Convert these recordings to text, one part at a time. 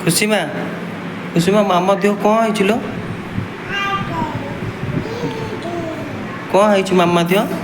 खुशी मामा देह कौन है कौन है मामा देह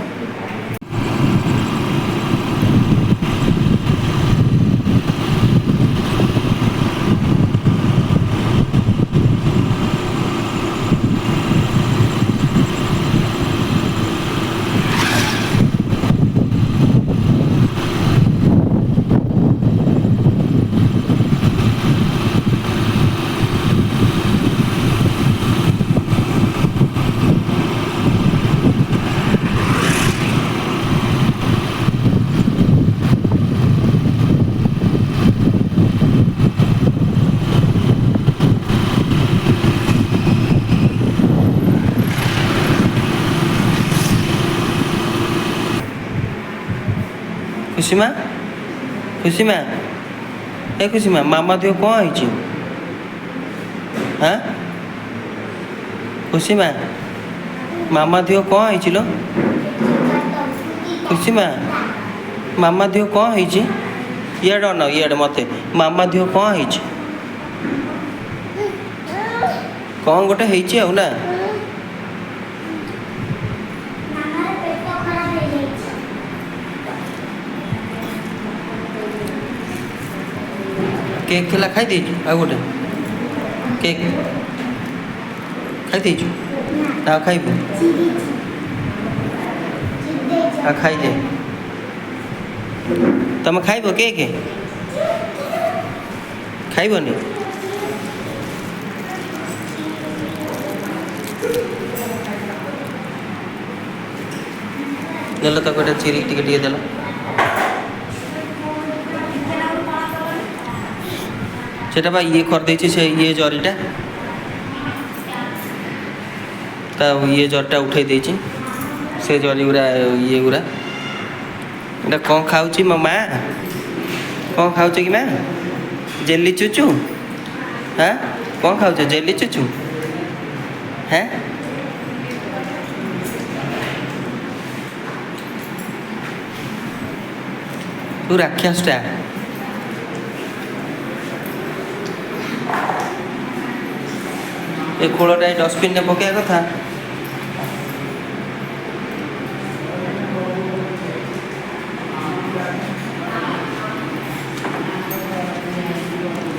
खुशी मामा देह कौन है हाँ खुशी मामा देह कौन है लो खुशी मामा देह कौन है इड न इड मत मामा देह कौन है कौन गोटे है ना केक थिला खाई देछु आ गोटे केक खाई देछु आ खाइबु आ खाई दे तमे खाइबो केक खाइबोनी नेलो तो गोटे चिरी टिके टिके देला सेटा बा ये कर देछि से ये जरीटा ता ये जरटा उठै देछि से जरी उरा ये उरा एटा कोन खाउची मम्मा कोन खाउची कि मां जेली चुचू हां कोन खाउछ जेली चुचू हैं तू राक्षसटा ये खोलटा डस्टबिन में पकड़ा कथा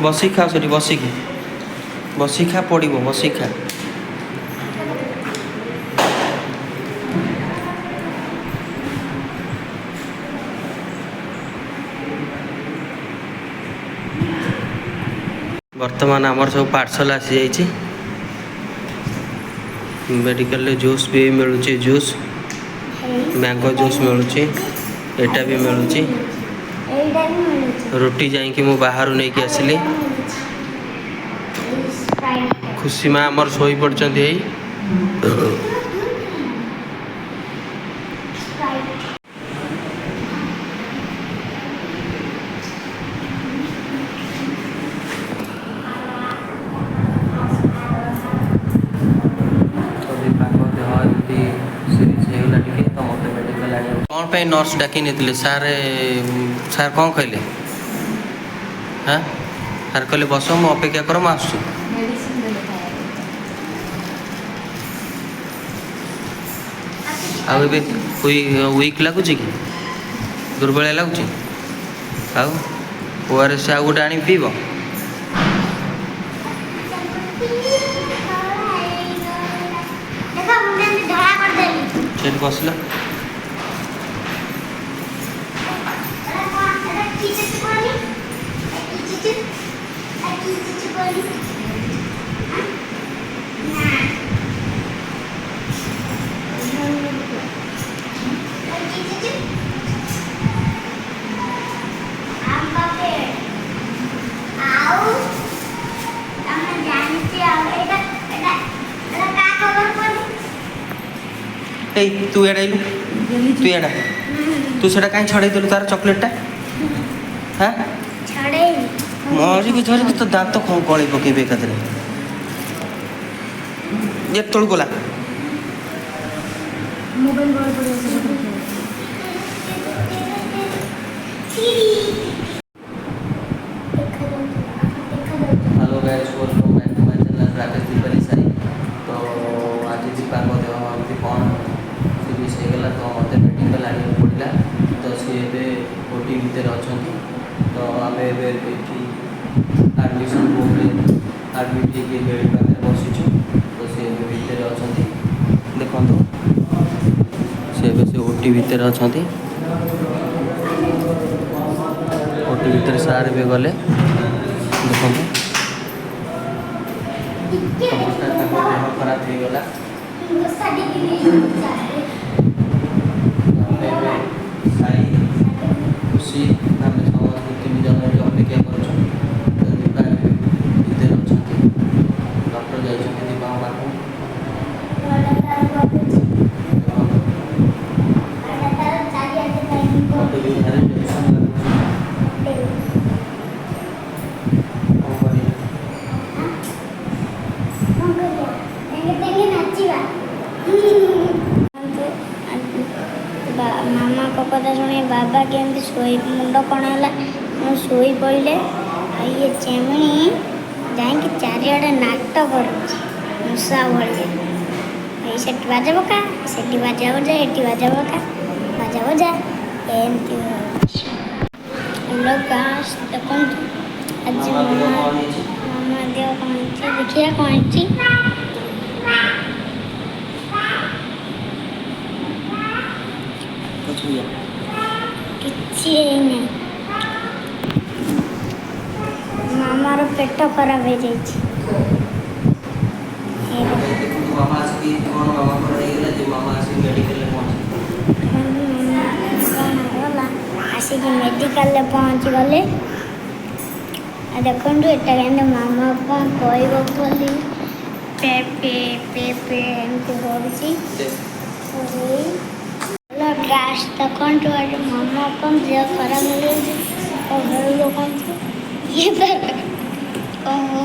बसी खा से बसी खा पड़ो बसी खा वर्तमान आमर सब पार्सल आसी जाइए मेडिकल जूस भी मिलूँ जूस मैंगो जूस मिलूँ एटा भी मिलूँ रोटी जाइए मु बाहर नहीं कि आसली खुशी माँ आमर शोई पड़े कौन पे नर्स डाकी नहीं सार सार कौन कहले हाँ सार कहले बस मु अपेक्षा कर आस वीक लगुच कि दुर्बल लगुच ओआरएस आ गोटे आनी पीब बसला तू एड़ा तू एड़ा तू से कहीं छड़े देलु तार चॉकलेटा हाँ मरी की झरी तो दांत कौन कल पकेबे एकादे ये तोड़ गला guys welcome back to my channel Rakesh Deepali Sai. तो आज दीपांग देह एमती कौन सीरीज हो गला तो मत मेडिकल आने पड़ा तो सी ओटी भितर अच्छा तो आम एडमिशन रूम्रे आडमिट बेड पाखे बसीचु तो सी भितर अच्छा देखो से ओटी भितर अच्छा ओटी भितर सार भी गले देखो देह खराब हो गला साई खुशी आम समस्त 3 जन अपेक्षा कर डॉक्टर जाइए दीपा पाख मामा को कथा शुणी बाबा केमती शोई मुंड कण है शोई पड़े ये चेमणी जाकि चारिड़े नाट कर मूषा भाई से बाजा पका से बाजा बजा ये बाजा पका बाजा बजा एमती देखो आज मामा देह कौन देखिए कौन किसी मामार पेट खराब हो जाए आसिक मेडिकल पहुँच गले देखो एटा मामा कौन कहली पे पे पे पे एमती पड़ी गाछ देखो मामा कौन देह खराब हो जाए घर लोग ये कौन हो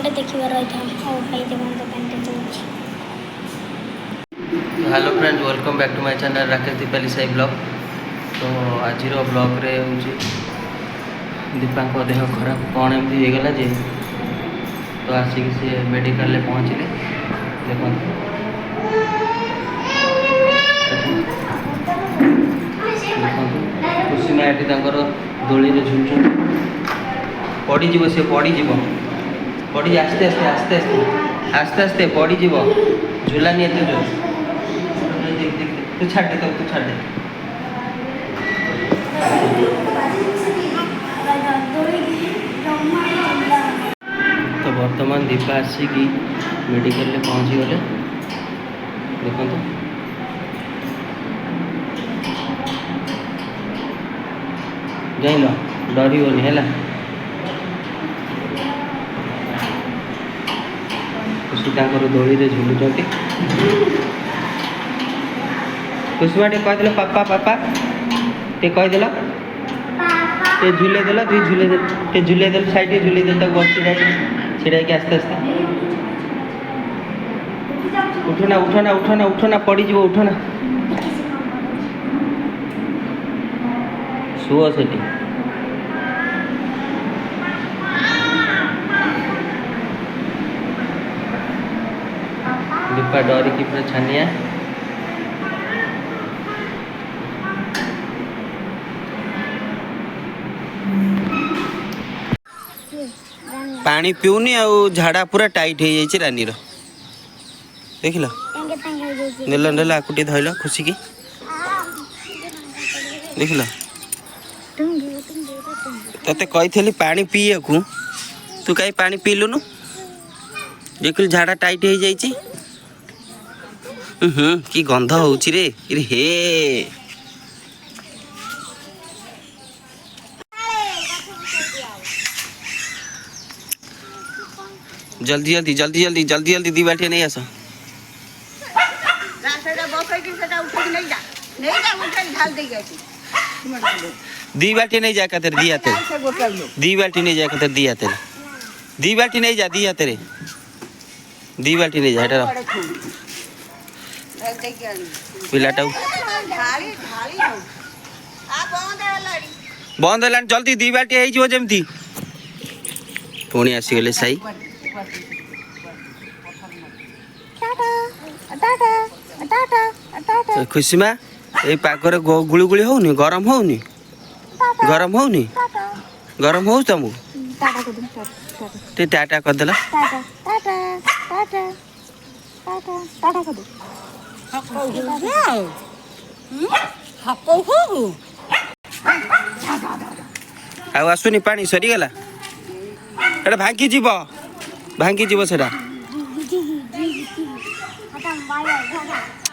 देखिए रही भाई देखो hello friends welcome back to my channel Rakesh Deepali Sai vlog. तो आज ब्लॉग रे दीपा देह खराब कौन एमती होगला जे तो आसिक सी मेडिकल पहुँचले देखो खुशी माटी दोली झुलुच पड़ीज सी पड़ीज पड़ी आस्ते आस्ते आस्ते आस्ते आस्ते आस्ते पड़ीज झुलानी एत जो तू छाड़ दे तू छाड़ दे तो वर्तमान दीपा आसिक मेडिकल पहुँची गले देखो जाइल डरनी है खुशी दोली झुलुच कुसुमा टे कहीदेल पापा पापा टे कहीदेल टे झुले देल तुम झुले देल साइड झुले देल बस छिड़ा आस्ते आस्ते उठना उठना उठना उठना पड़ीज उठना शुओ से दीपा डरिकी पूरा छानिया पानी पीऊनी आ झाड़ा पूरा टाइट हो जाए रानी देख ला आकुटी धरल खुशी की देख ते कही पानी पीए को तू कहीं पानी पीलुनु देख झाड़ा टाइट हो जाए कि गंध हो हे जल्दी जल्दी जल्दी जल्दी जल्दी जल्दी दी बाल्टी नहीं आस दी बाल्टी नहीं जा तेरे दिया तेरे दी बाल्टी नहीं जा तेरे दिया तेरे दी बाल्टी नहीं जा दिया तेरे दी बाल्टी नहीं जा ପିଲାଟା ବନ୍ଦ ହେଲାଣି ଜଲ୍ଦି 2 ବାଟି ହେଇଯିବ ଯେମିତି। ପୁଣି ଆସିଗଲେ ସାଇ। ଖୁସି ମା ଏଇ ପାଗରେ ଗୁଳୁଗୁଳି ହଉନି? ଗରମ ହଉନି? ଗରମ ହଉନି? ଗରମ ହଉଛି ତମକୁ? ଟିକେ ଟାଟା କରିଦେଲ। ଆଉ ଆସୁନି ପାଣି ସରିଗଲା। ଏଟା ଭାଙ୍ଗିଯିବ ସେଟା।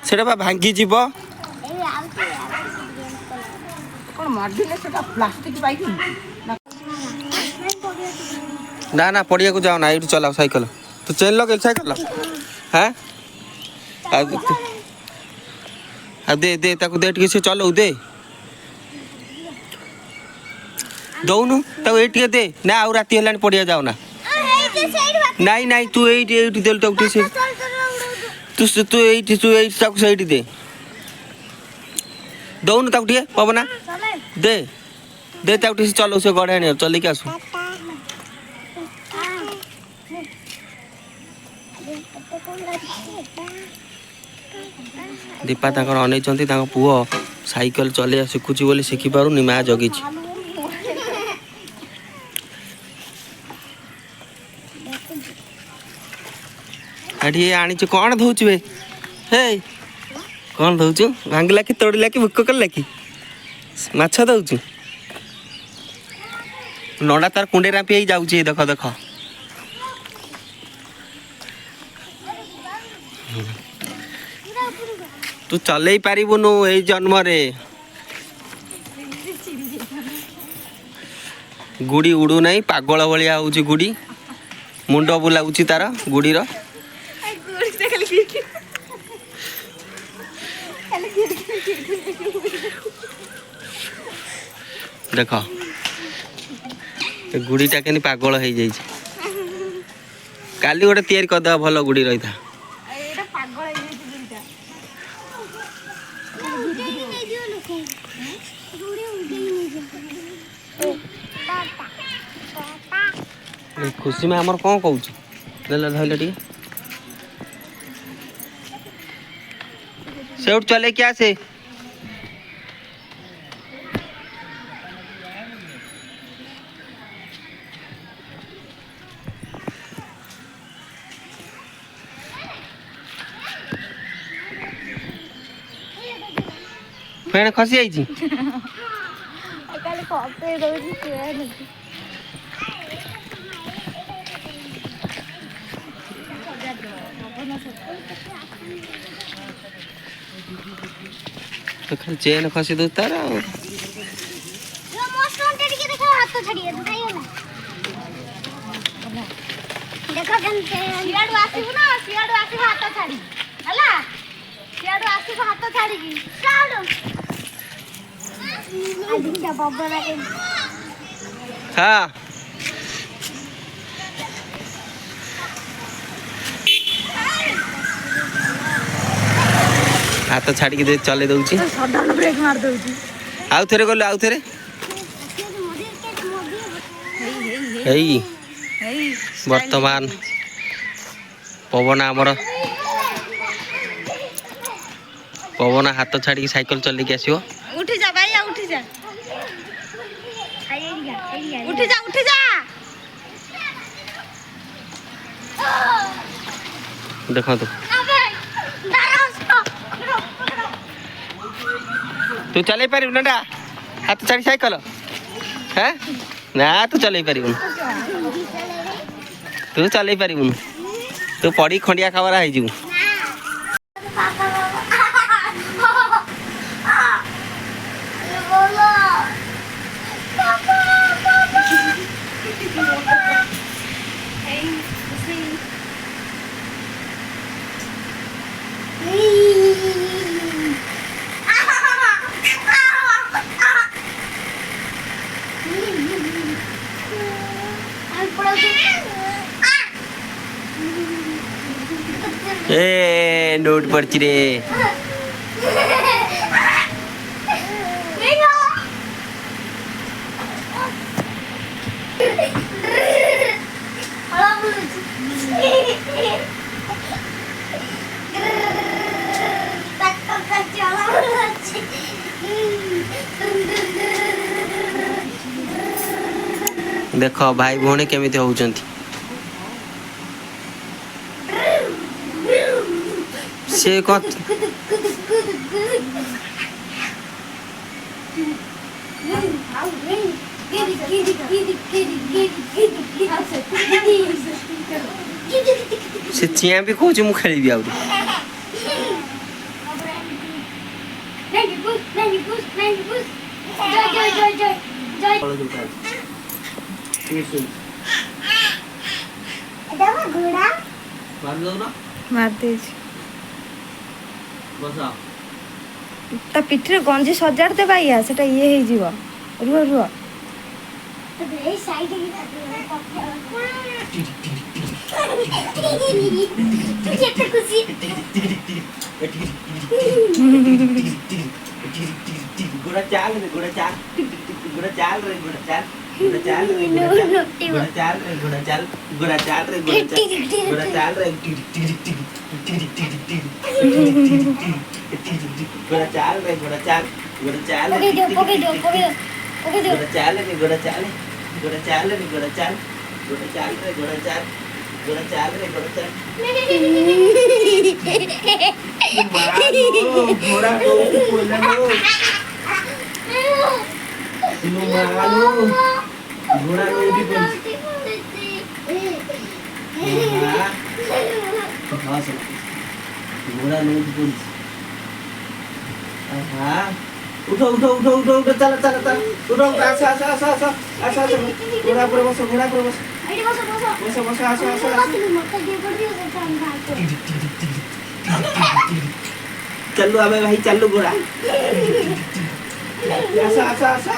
ସେଟା ବା ଭାଙ୍ଗିଯିବ। ନା ନା ପଡ଼ିଆକୁ ଯାଅ ନା, ଏଇଠି ଚଲାଅ ସାଇକେଲ। ତୁ ଚେନ୍ ଲଗେଇ ସାଇକେଲ ହାଁ ଆଉ ଦେ ତାକୁ ଦେ ଟିକେ, ସେ ଚଲଉ ଦେ। ଦଉନୁ ତାକୁ ଏଇ ଟିକେ ଦେ ନା। ଆଉ ରାତି ହେଲାଣି ପଡ଼ିଆ ଯାଅ ନା। ନାଇଁ ତୁ ଏଇଠି ଦେଲୁ ତାକୁ ଟିକେ। ତୁ ଏଇଠି ତାକୁ ସେଇଠି ଦେ। ଦଉନୁ ତାକୁ ଟିକେ ପବନା ଦେ ତାକୁ ଟିକେ ଚଲଉ। ସେ ଗଡ଼େ ଆଣିବ ଚଲେଇକି ଆସୁ। ଦୀପା ତାଙ୍କର ଅନେଇଛନ୍ତି ତାଙ୍କ ପୁଅ ସାଇକେଲ ଚଲେଇବା ଶିଖୁଛି ବୋଲି ଶିଖିପାରୁନି, ମା ଜଗିଛି। ଏଠି ଆଣିଛୁ କ'ଣ ଧଉଛୁ ବେ? ହେଇ କ'ଣ ଧଉଛୁ? ଭାଙ୍ଗିଲା କି ତୋଡ଼ିଲା କି ଭୋକ କଲା କି? ମାଛ ଦଉଛୁ? ନଡ଼ା ତାର କୁଣ୍ଡେ ରାମ୍ପି ହେଇ ଯାଉଛି। ଦେଖ ତୁ ଚଲେଇ ପାରିବୁନୁ ଏଇ ଜନ୍ମରେ। ଗୁଡ଼ି ଉଡ଼ୁ ନାହିଁ, ପାଗଳ ଭଳିଆ ହଉଛି ଗୁଡ଼ି। ମୁଣ୍ଡ ବୁଲାଉଛି ତାର ଗୁଡ଼ିର। ଦେଖ ଗୁଡ଼ିଟା କେମିତି ପାଗଳ ହେଇଯାଇଛି। କାଲି ଗୋଟେ ତିଆରି କରିଦେବା, ଭଲ ଗୁଡ଼ି ରହିଥା। ଖୁସି ମା ଆମର କ'ଣ କହୁଛୁ? ଧଇଲେ ଟିକେ ସେଇଠୁ ଚଲେଇକି ଆସେ। ଫେଣ ଖସି ଯାଇଛି। ଖାଲି ଚେନ୍ ଖସି ଦଉଛି ତାର ଆଉ। ହଁ ହାତ ଛାଡ଼ିକି ଚଲେଇ ଦଉଛି। ଆଉ ଥରେ ଗଲୁ, ଆଉ ଥରେ। ଏଇ ବର୍ତ୍ତମାନ ପବନ ହାତ ଛାଡ଼ିକି ସାଇକେଲ ଚଲେଇକି ଆସିବ। ଉଠିଯା ଭାଇ, ଉଠିଯା। ଦେଖନ୍ତୁ ତୁ ଚଲେଇ ପାରିବୁ ନା ହାତ ଛାଡ଼ି ସାଇକେଲ? ହଁ ନା ତୁ ଚଲେଇ ପାରିବୁନି। ତୁ ପଡ଼ି ଖଣ୍ଡିଆ ଖାବରା ହେଇଯିବୁ। नोट पड़ची रे देख भाई भौणी केमिति होउचंती से कौन से चिया भी कहूँ मु खेली आउरी घोड़ा मार दे ता पिठरे गंजी सजाड़ दे भाईया सेटा ये हे जीव रुह रुह ए साइड तू कितना खुशी घोड़ा चाल रे घोड़ा चाल घोड़ा चाल रे घोड़ा चाल घोड़ा चाल रे घोड़ा चाल रे घोड़ा चाल घोड़ा चाल रे घोड़ा चाल रे घोड़ा चाल रे घोड़ा चाल घोड़ा चाल पकड़ दो घोड़ा चाल रे घोड़ा चाल घोड़ा चाल रे घोड़ा चाल घोड़ा चाल रे घोड़ा चाल घोड़ा चाल रे घोड़ा चाल घोड़ा को बोला लो मानो घोड़ा को भी बोल घोड़ा लोग बोल उठो उठो उठो उठो उठो चला चला चला उठो आसा आसा आसा आसा आसा आसा घोड़ा पर बसो घोड़ा पर बसो बसो बसो आसा आसा चलो अबे भाई चलो घोड़ा आसा आसा आसा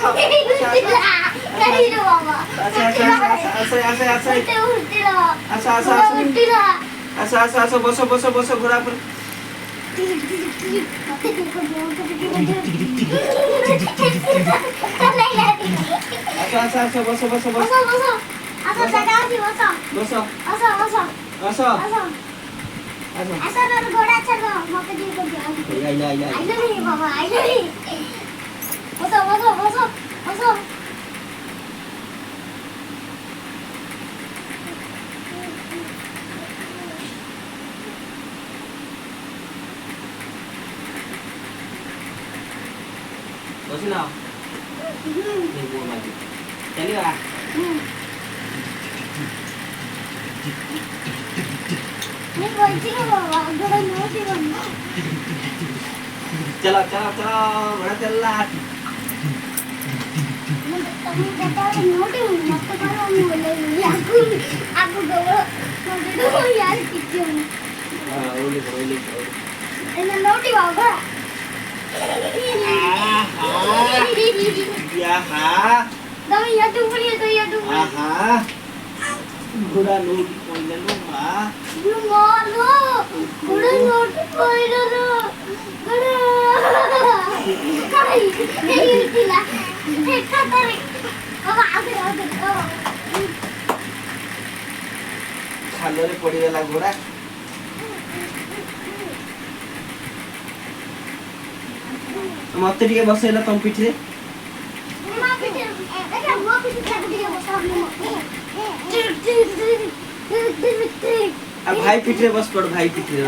आसा आसा आसा बसो बसो बसो घोड़ा पर आसा आसा आसा बसो बसो बसो बसो बसो घोड़ा चलो मौका दे को दिया या I love you Baba I love you बसो बस ना ये वो माजी चलिए मैं बोलती हूँ बाबा घोड़ा नोटी बनना चलो चलो चलो बड़ा चलला तभी बता नोटी मत करो मैं बोले आपको घोड़ा नोटी दो यार कितने हां ओले इन्हें नोटी बाबा याहा दम या डूबली आहा घोड़ा नोट कोइले लो मां मानो घोड़ा नोटी कोइले लो घोड़ा काई नहीं दिला हे कातरे बाबा आगे खालो रे पड़ी गला घोड़ा मत टिके बसेला तम पिठरे मां पीछे देखा वो पीछे छाड़ दिया बस अब भाई पिठरे बस पड़ भाई पिठरे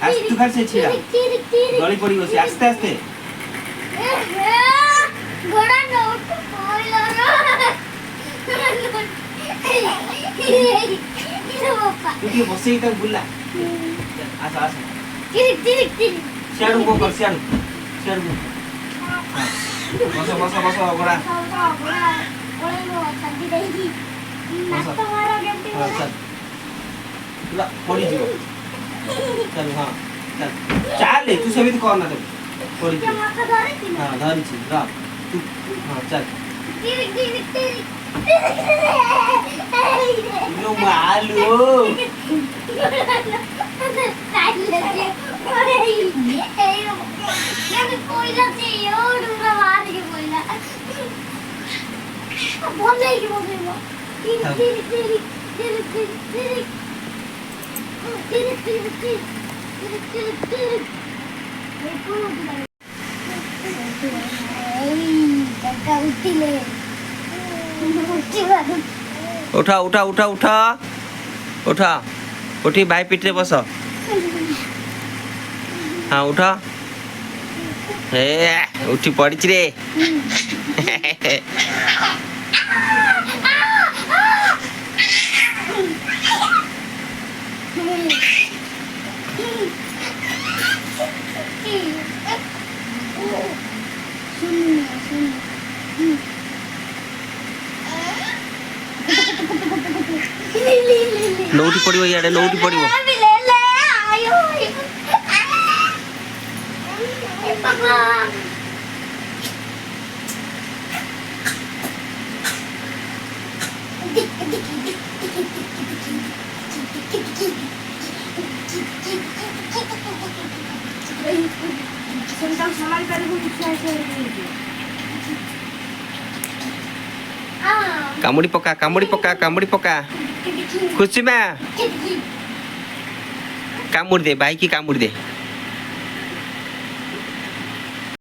आस्ते घर से छिड़ा गली पड़ी बस आस्ते आस्ते घोड़ा नोट कोइला तू बसे ही तक बुला आसा आसा सियाड़ू को कर सियाड़ू बसो बसो बसो घोड़ा चल ला पड़ी जीव चल हाँ चल चाले तू सभी कौन ना पड़ी जीव हाँ धरी छी रा ହଁ ଚାଲ ତିରିକ୍ ତିରିକ୍ ତିରିକ୍ ଲୋ ମାଲୋ उठा उठा उठा उठा उठा उठी भाई पिठरे बस हाँ उठ हे उठी पड़ी रे नौटी पड़ो इे नौटी पड़ो कामुड़ी पका कामुड़ी पका कामुड़ी पका खुशी में कामुड़ दे भाई की कामुड़ दे